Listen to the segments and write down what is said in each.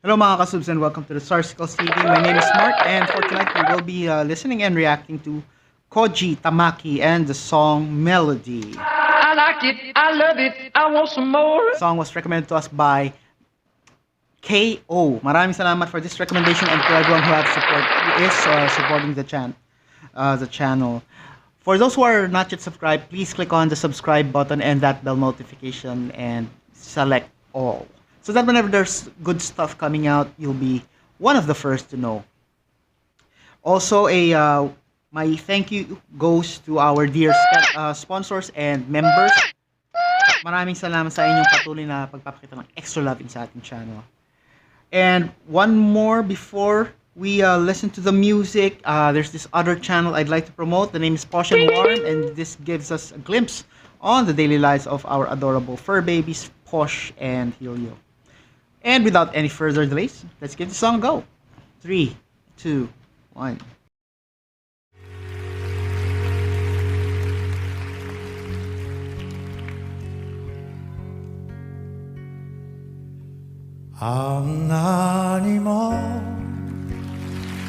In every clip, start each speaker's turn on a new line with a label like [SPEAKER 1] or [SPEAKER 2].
[SPEAKER 1] Hello mga kasubs and welcome to the Sarsicles TV. My name is Mark and for tonight we will be listening and reacting to Koji Tamaki and the song Melody.
[SPEAKER 2] I like it, I love it, I want some more.
[SPEAKER 1] The song was recommended to us by KO. Maraming salamat for this recommendation and to everyone who is supporting the channel. For those who are not yet subscribed, please click on the subscribe button and that bell notification and select all, so that whenever there's good stuff coming out, you'll be one of the first to know. Also, my thank you goes to our dear sponsors and members. Maraming salamat sa inyong patuloy na pagpapakita ng extra loving sa ating channel. And one more before we listen to the music, there's this other channel I'd like to promote. The name is Posh and Warm, and this gives us a glimpse on the daily lives of our adorable fur babies, Posh and Helio. And without any further delays, let's give the song a go. 3, 2, 1.
[SPEAKER 3] あんなにも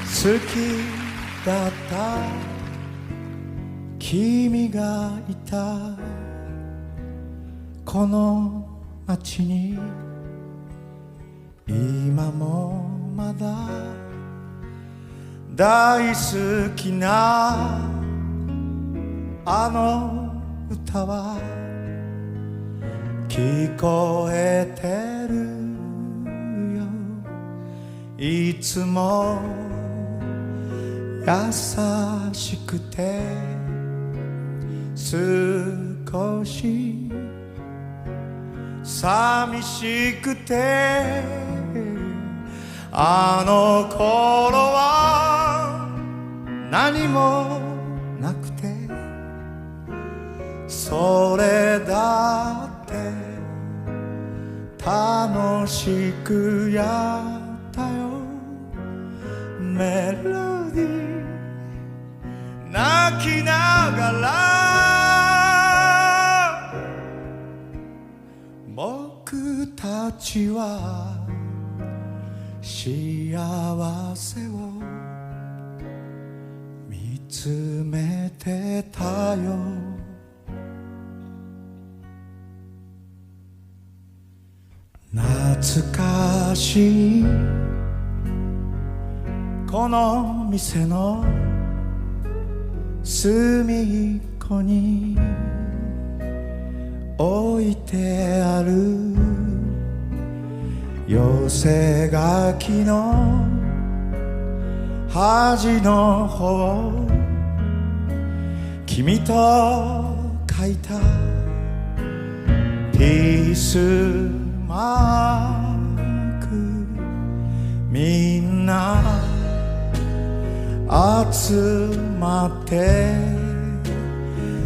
[SPEAKER 3] 好きだった君がいたこの街に今もまだ大好きなあの歌は聞こえてるよいつも優しくて少し寂しくてあの頃は何もなくてそれだって楽しくやったよメロディー泣きながら僕たちは幸せを見つめてたよ懐かしいこの店の隅っこに置いてある寄せ書きの端の方君と書いたピースマークみんな集まって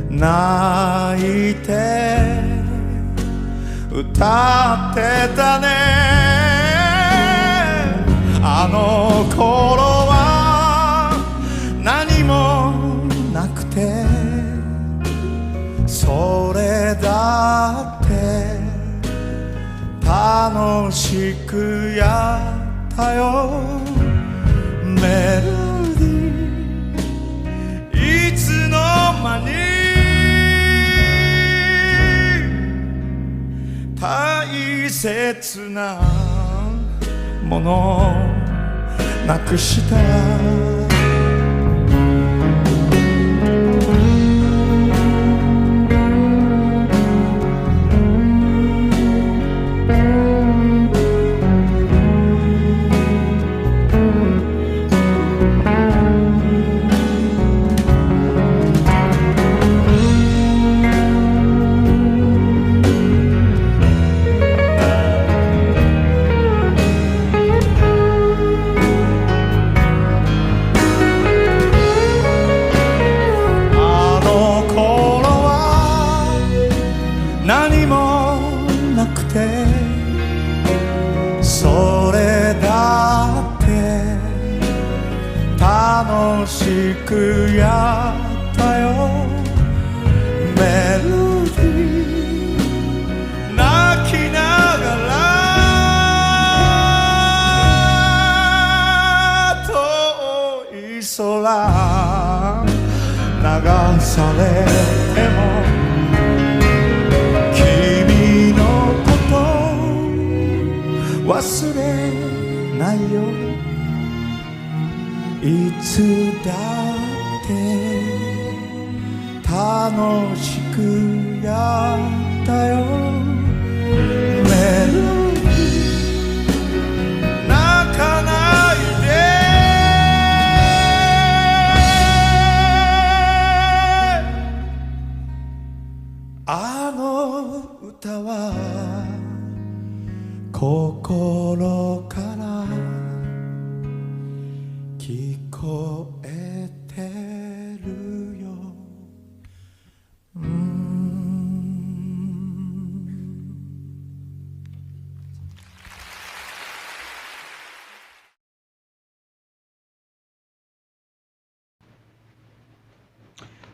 [SPEAKER 3] 泣いて歌ってたねあの頃は何もなくてそれだって楽しくやったよメロディーいつの間に大切なものなくした何もなくてそれだって楽しくやったよメロディー泣きながらされても君のこと忘れないよいつだって楽しくやったよメロディー泣かないであの歌は心から聞こえてるよ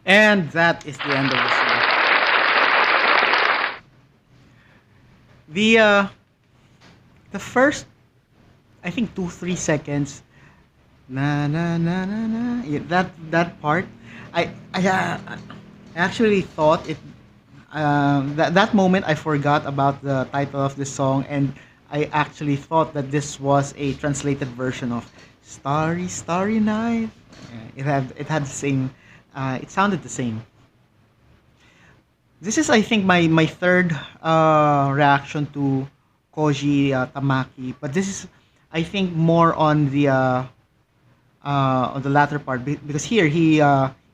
[SPEAKER 1] And that is the end of the song. The first, I think 2-3 seconds, na na na na na, yeah, that part, I actually thought it. That moment I forgot about the title of the song, and I actually thought that this was a translated version of "Starry Starry Night." Yeah, it had the same. It sounded the same. This is, I think, my third reaction to Koji Tamaki, but this is, I think, more on the latter part because here he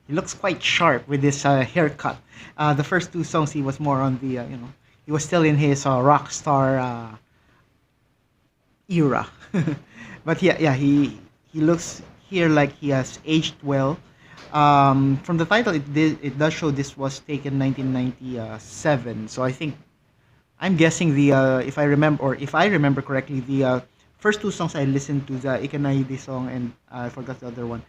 [SPEAKER 1] looks quite sharp with this haircut. The first two songs he was more on the he was still in his rock star era, but yeah he looks here like he has aged well. From the title, it does show this was taken 1997. So I think I'm guessing the if I remember correctly, the first two songs I listened to, the Ikanaide song and I forgot the other one,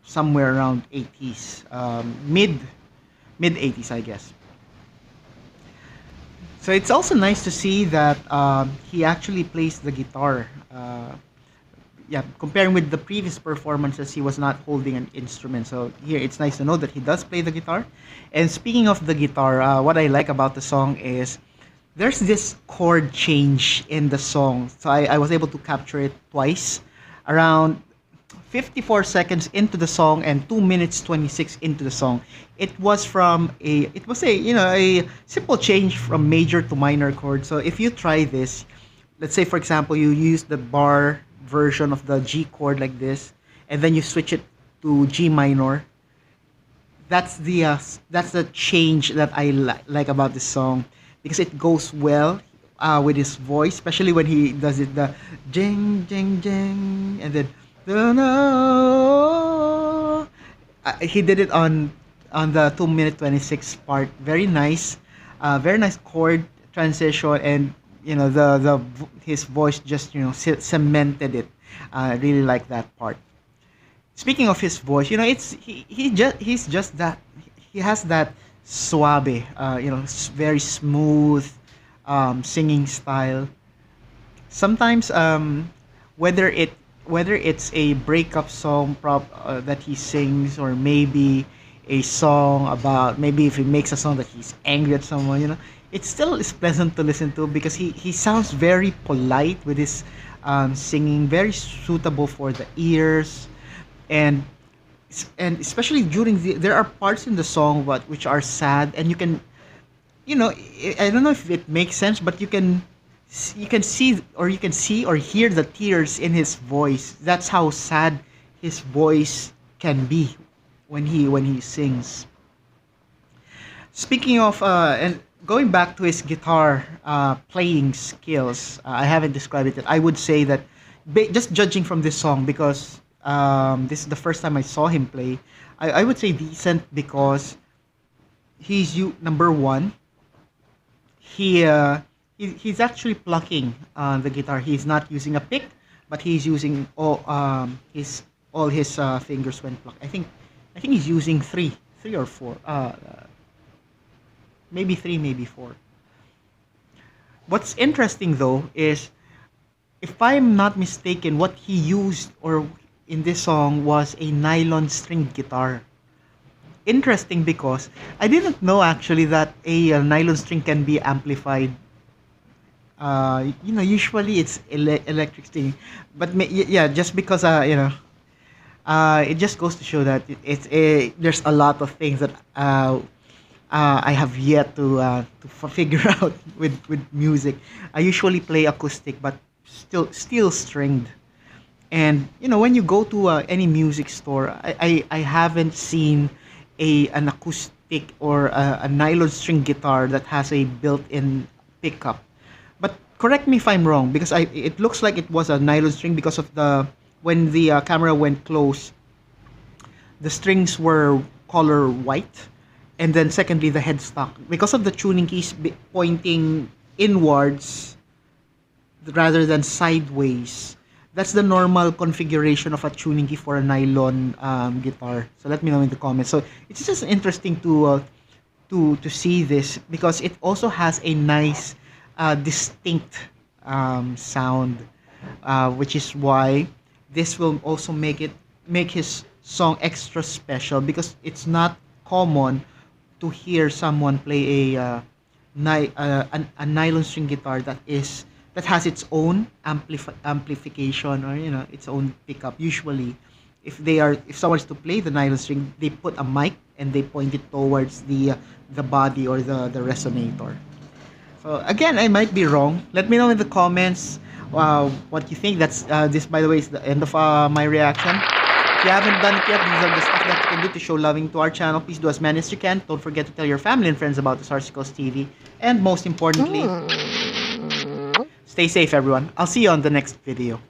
[SPEAKER 1] somewhere around 80s, mid 80s, I guess. So it's also nice to see that he actually plays the guitar. Yeah, comparing with the previous performances, he was not holding an instrument. So here, it's nice to know that he does play the guitar. And speaking of the guitar, what I like about the song is there's this chord change in the song. So I was able to capture it twice, around 54 seconds into the song and 2 minutes 26 into the song. It was a simple change from major to minor chord. So if you try this, let's say for example you use the bar version of the G chord like this, and then you switch it to G minor. That's the change that I like about this song because it goes well with his voice, especially when he does it the jing jing jing and then he did it on the 2 minute 26 part. Very nice chord transition, and his voice just cemented it. I really like that part. Speaking of his voice, he's just that he has that suave, very smooth singing style. Sometimes whether it's a breakup song that he sings, or maybe a song about, maybe if he makes a song that he's angry at someone, it still is pleasant to listen to because he sounds very polite with his singing, very suitable for the ears, and especially there are parts in the song which are sad, and you can, I don't know if it makes sense, but you can see or hear the tears in his voice. That's how sad his voice can be when he sings. Speaking of and going back to his guitar playing skills, I haven't described it yet. I would say that just judging from this song, because this is the first time I saw him play, I would say decent because number one, he's actually plucking the guitar. He's not using a pick, but he's using all his fingers when pluck. I think he's using three or four. Maybe three, maybe four. What's interesting though is, if I'm not mistaken, what he used or in this song was a nylon string guitar. interesting because I didn't know actually that a nylon string can be amplified. Usually it's electric string, but yeah, just because it just goes to show that there's a lot of things that I have yet to figure out with music. I usually play acoustic, but still stringed. And when you go to any music store, I haven't seen an acoustic or a nylon string guitar that has a built-in pickup. But correct me if I'm wrong, because it looks like it was a nylon string because of the when the camera went close, the strings were color white, and then secondly the headstock because of the tuning keys pointing inwards rather than sideways. That's the normal configuration of a tuning key for a nylon guitar. So let me know in the comments. So it's just interesting to see this because it also has a nice distinct sound, which is why this will also make his song extra special because it's not common to hear someone play a nylon string guitar that has its own amplification or its own pickup. Usually, if someone is to play the nylon string, they put a mic and they point it towards the body or the resonator. So again, I might be wrong. Let me know in the comments what you think. That's this, by the way, is the end of my reaction. If you haven't done it yet, these are the stuff that you can do to show loving to our channel. Please do as many as you can. Don't forget to tell your family and friends about the Sarsicles TV. And most importantly, stay safe, everyone. I'll see you on the next video.